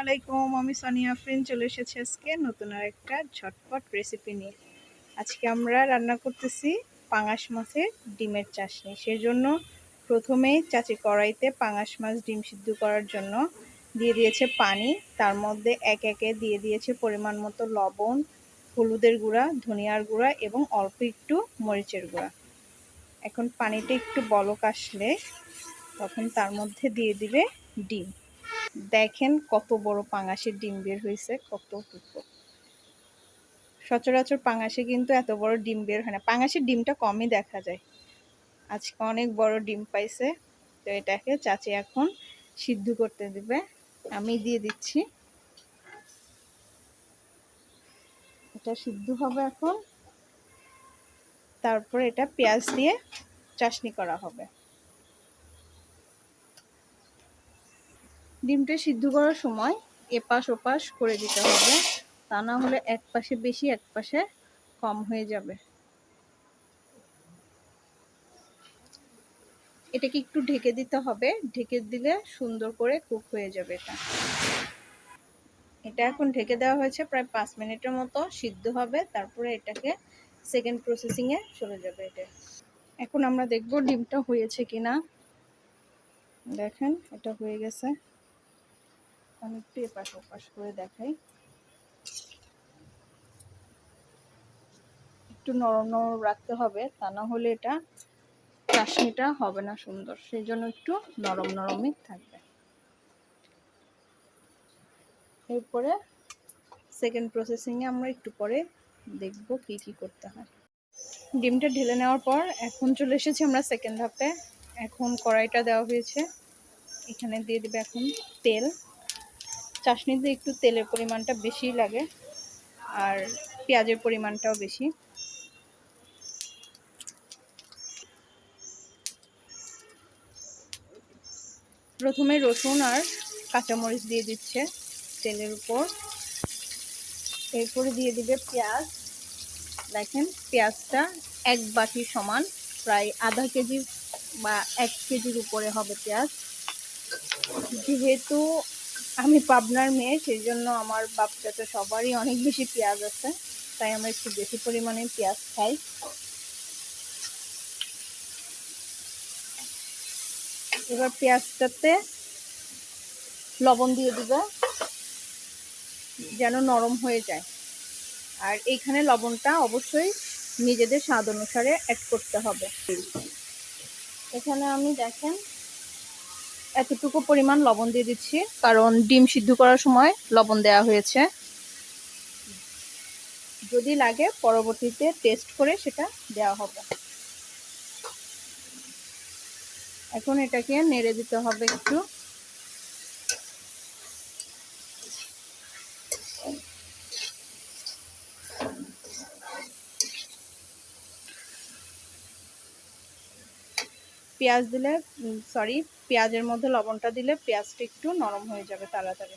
আলাইকুম, আমি সানিয়া আফরিন চলে এসেছি আজকে নতুন আরেকটা ঝটপট রেসিপি নিয়ে। আজকে আমরা রান্না করতেছি পাঙাশ মাছের ডিমের চাশনি। সেজন্য প্রথমেই চাচি কড়াইতে পাঙাশ মাছ ডিম সিদ্ধ করার জন্য দিয়ে দিয়েছে পানি। তার মধ্যে এক একে দিয়ে দিয়েছে পরিমাণ মতো লবণ, হলুদের গুঁড়া, ধনিয়ার গুঁড়া এবং অল্প একটু মরিচের গুঁড়া। এখন পানিটা একটু বলক আসলে তখন তার মধ্যে দিয়ে দিবে ডিম। দেখেন কত বড় পাঙাশের ডিম বের হয়েছে, কতটুকু। সচরাচর পাঙাশে কিন্তু এত বড় ডিম বের হয় না, পাঙাশের ডিমটা কমই দেখা যায়। আজকে অনেক বড় ডিম পাইছে, তো এটাকে চাচি এখন সিদ্ধ করতে দিবে। আমি দিয়ে দিচ্ছি, এটা সিদ্ধ হবে এখন। তারপর এটা পেঁয়াজ দিয়ে চাশনি করা হবে। ডিমটা সিদ্ধ করার সময় এপাশ ওপাশ করে দিতে হবে, তা না হলে এক পাশে বেশি এক পাশে কম হয়ে যাবে। এটাকে একটু ঢেকে দিতে হবে, ঢেকে দিলে সুন্দর করে কুক হয়ে যাবে। এটা এখন ঢেকে দেওয়া হয়েছে, প্রায় 5 মিনিটের মতো সিদ্ধ হবে। তারপরে এটাকে সেকেন্ড প্রসেসিং এ চলে যাবে। এটা এখন আমরা দেখব ডিমটা হয়েছে কিনা। দেখেন এটা হয়ে গেছে। আমি একটু এপাশ ওপাশ করে দেখাই। একটু নরম নরম রাখতে হবে, তা না হলে এটা চাশনিটা হবে না সুন্দর। সেই জন্য একটু নরম নরমই থাকবে। এরপরে সেকেন্ড প্রসেসিং এ আমরা একটু পরে দেখব কি কি করতে হয়। ডিমটা ঢেলে নেওয়ার পর এখন চলে এসেছি আমরা সেকেন্ড হাফে। এখন কড়াইটা দেওয়া হয়েছে, এখানে দিয়ে দেবে এখন তেল। চাশনিতে একটু তেলের পরিমাণটা বেশি লাগে আর পেঁয়াজের পরিমাণটাও বেশি। প্রথমে রসুন আর কাঁচামরিচ দিয়ে দিচ্ছে তেলের উপর। এরপরে দিয়ে দিবে পেঁয়াজ। দেখেন পেঁয়াজটা 1 বাটি সমান, প্রায় আধা কেজি বা 1 কেজির উপরে হবে পেঁয়াজ। যেহেতু আমি পাবনার মেয়ে, সেই জন্য আমার বাচ্চাটা সবারই অনেক বেশি পেঁয়াজ আছে, তাই আমরা একটু বেশি পরিমাণে পেঁয়াজ খাই। এবার পেঁয়াজটাতে লবণ দিয়ে দিবে যেন নরম হয়ে যায়। আর এইখানে লবণটা অবশ্যই নিজেদের স্বাদ অনুসারে অ্যাড করতে হবে। এখানে আমি দেখেন এতটুকু পরিমাণ লবণ দিয়ে দিচ্ছি, কারণ ডিম সিদ্ধ করার সময় লবণ দেওয়া হয়েছে। যদি লাগে পরবর্তীতে টেস্ট করে সেটা দেওয়া হবে। এখন এটাকে নেড়ে দিতে হবে একটু। পেঁয়াজ দিলে পেঁয়াজের মধ্যে লবণটা দিলে পেঁয়াজটা একটু নরম হয়ে যাবে তাড়াতাড়ি।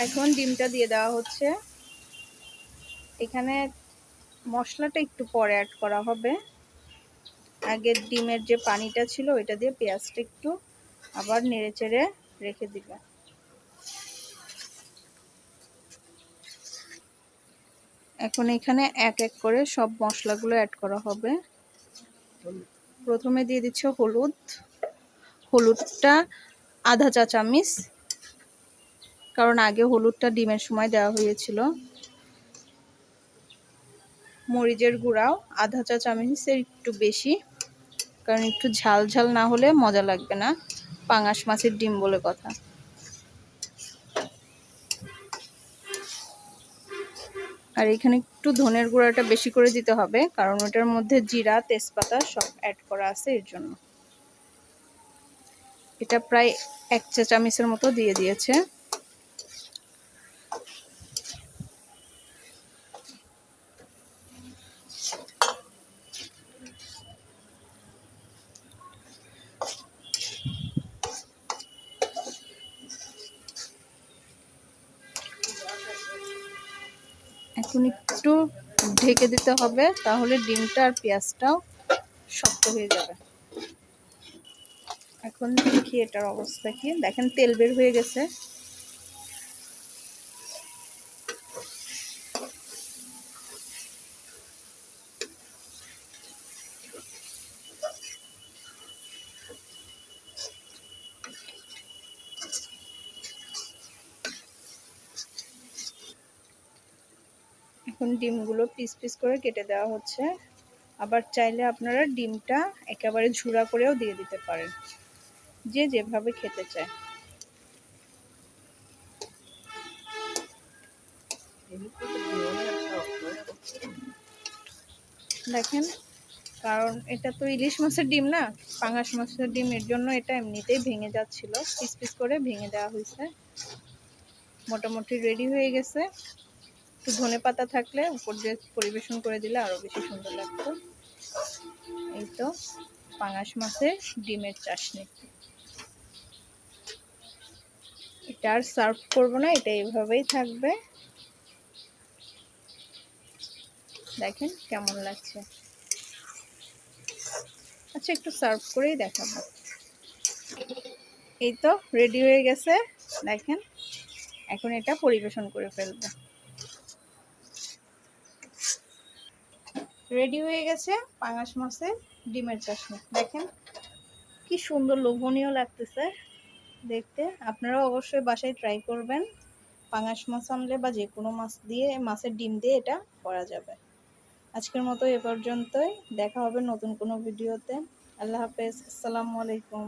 এখন ডিমটা দিয়ে দেওয়া হচ্ছে। এখানে মশলাটা একটু পরে অ্যাড করা হবে। আগের ডিমের যে পানিটা ছিল ওইটা দিয়ে পেঁয়াজটা একটু আবার নেড়ে চেড়ে রেখে দিবে। এখন এখানে এক এক করে সব মশলাগুলো অ্যাড করা হবে। প্রথমে দিয়ে দিচ্ছ হলুদ। হলুদটা আধা চা চামচ, কারণ আগে হলুদটা ডিমের সময় দেওয়া হয়েছিল। মরিচের গুঁড়াও আধা চা চামচের একটু বেশি, কারণ একটু ঝাল ঝাল না হলে মজা লাগবে না, পাঙাশ মাছের ডিম বলে কথা। আর এখানে একটু ধনের গুঁড়াটা বেশি করে দিতে হবে, কারণ ওটার মধ্যে জিরা তেজপাতা সব অ্যাড করা আছে, এর জন্য। এটা প্রায় 1 চা চামচের মতো দিয়ে দিয়েছে। এখন একটু ঢেকে দিতে হবে, তাহলে ডিমটা আর পেঁয়াজটাও শক্ত হয়ে যাবে। এখন দেখি এটার অবস্থা কি। দেখেন তেল বের হয়ে গেছে। এখন ডিমগুলো পিস পিস করে কেটে দেওয়া হচ্ছে। আবার চাইলে আপনারা ডিমটা একেবারে ঝুরা করেও দিয়ে দিতে পারেন, যে যেভাবে খেতে চায়। দেখেন, কারণ এটা তো ইলিশ মাছের ডিম না, পাঙাশ মাছের ডিম, এর জন্য এটা এমনিতেই ভেঙে যাচ্ছিল। পিস পিস করে ভেঙে দেওয়া হয়েছে। মোটামুটি রেডি হয়ে গেছে। একটু ধনেপাতা থাকলে উপর দিয়ে পরিবেশন করে দিলে আরো বেশি সুন্দর লাগতো। এই তো পাঙাশ মাছের ডিমের চাশনি। এটা আর সার্ভ করবো না, এটা এইভাবেই থাকবে। দেখেন কেমন লাগছে। আচ্ছা, একটু সার্ভ করেই দেখাবো। এই তো রেডি হয়ে গেছে। দেখেন, এখন এটা পরিবেশন করে ফেলবো। রেডি হয়ে গেছে পাঙাশ মাছের ডিমের চাশনি। দেখেন কি সুন্দর লোভনীয় লাগতেছে দেখতে। আপনারাও অবশ্যই বাসায় ট্রাই করবেন। পাঙাশ মাছ আনলে বা যে কোনো মাছ দিয়ে, মাছের ডিম দিয়ে এটা করা যাবে। আজকের মতো এ পর্যন্তই। দেখা হবে নতুন কোনো ভিডিওতে। আল্লাহ হাফেজ। আসসালামু আলাইকুম।